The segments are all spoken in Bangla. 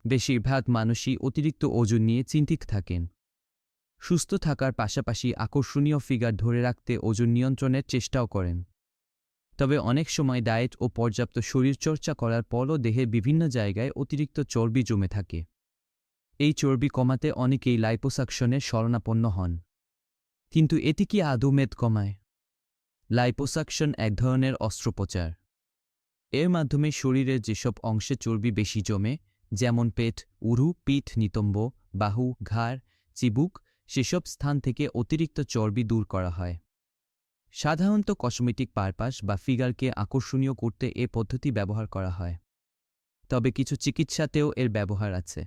বেশিরভাগ মানুষই অতিরিক্ত ওজন নিয়ে চিন্তিত থাকেন। সুস্থ থাকার পাশাপাশি আকর্ষণীয় ফিগার ধরে রাখতে ওজন নিয়ন্ত্রণের চেষ্টাও করেন। তবে অনেক সময় ডায়েট ও পর্যাপ্ত শরীরচর্চা করার পরও দেহের বিভিন্ন জায়গায় অতিরিক্ত চর্বি জমে থাকে। এই চর্বি কমাতে অনেকেই লাইপোসাকশনের শরণাপন্ন হন। কিন্তু এটি কি আদৌ মেদ কমায়? লাইপোসাকশন এক ধরনের অস্ত্রোপচার। এর মাধ্যমে শরীরের যেসব অংশে চর্বি বেশি জমে, যেমন পেট, উরু, পিঠ, নিতম্ব, বাহু, ঘাড়, চিবুক, সেসব স্থান থেকে অতিরিক্ত চর্বি দূর করা হয়। সাধারণত কসমেটিক পারপাস বা ফিগারকে আকর্ষণীয় করতে এ পদ্ধতি ব্যবহার করা হয়। তবে কিছু চিকিৎসাতেও এর ব্যবহার আছে,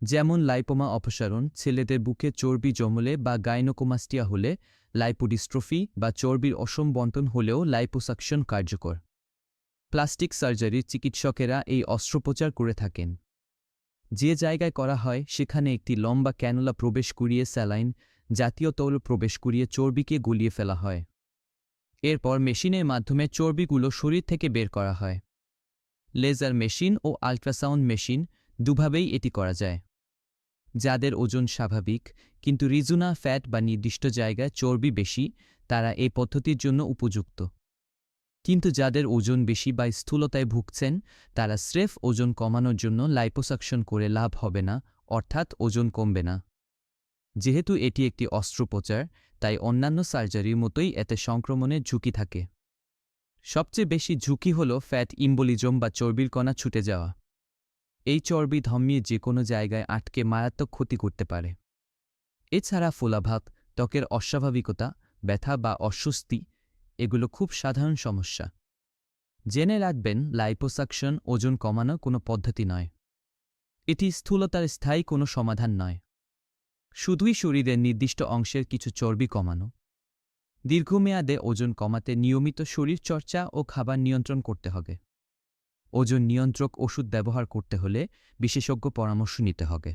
যেমন লাইপোমা অপসারণ, ছেলেদের বুকে চর্বি জমলে বা গাইনোকোমাস্টিয়া হলে, লাইপোডিস্ট্রফি বা চর্বির অসম বণ্টন হলেও লাইপোসাকশন কার্যকর। প্লাস্টিক সার্জারির চিকিৎসকেরা এই অস্ত্রোপচার করে থাকেন। যে জায়গায় করা হয় সেখানে একটি লম্বা ক্যানুলা প্রবেশ করিয়ে স্যালাইন জাতীয় তৌল প্রবেশ করিয়ে চর্বিকে গলিয়ে ফেলা হয়। এরপর মেশিনের মাধ্যমে চর্বিগুলো শরীর থেকে বের করা হয়। লেজার মেশিন ও আল্ট্রাসাউন্ড মেশিন দুভাবেই এটি করা যায়। যাদের ওজন স্বাভাবিক কিন্তু রিজুনা ফ্যাট বা নির্দিষ্ট জায়গায় চর্বি বেশি, তারা এই পদ্ধতির জন্য উপযুক্ত। কিন্তু যাদের ওজন বেশি বা স্থূলতায় ভুগছেন, তারা স্রেফ ওজন কমানোর জন্য লাইপোসাকশন করে লাভ হবে না, অর্থাৎ ওজন কমবে না। যেহেতু এটি একটি অস্ত্রোপচার, তাই অন্যান্য সার্জারির মতোই এতে সংক্রমণের ঝুঁকি থাকে। সবচেয়ে বেশি ঝুঁকি হল ফ্যাট ইম্বোলিজম বা চর্বির কণা ছুটে যাওয়া। এই চর্বি ধমনির যে কোনো জায়গায় আটকে মারাত্মক ক্ষতি করতে পারে। এছাড়া ফোলাভাব, ত্বকের অস্বাভাবিকতা, ব্যথা বা অস্বস্তি, এগুলো খুব সাধারণ সমস্যা। জেনে রাখবেন, লাইপোসাকশন ওজন কমানোর কোনো পদ্ধতি নয়। এটি স্থূলতার স্থায়ী কোনো সমাধান নয়। শুধুই শরীরের নির্দিষ্ট অংশের কিছু চর্বি কমানো। দীর্ঘমেয়াদে ওজন কমাতে নিয়মিত শরীরচর্চা ও খাবার নিয়ন্ত্রণ করতে হবে। ওজন নিয়ন্ত্রক ওষুধ ব্যবহার করতে হলে বিশেষজ্ঞ পরামর্শ নিতে হবে।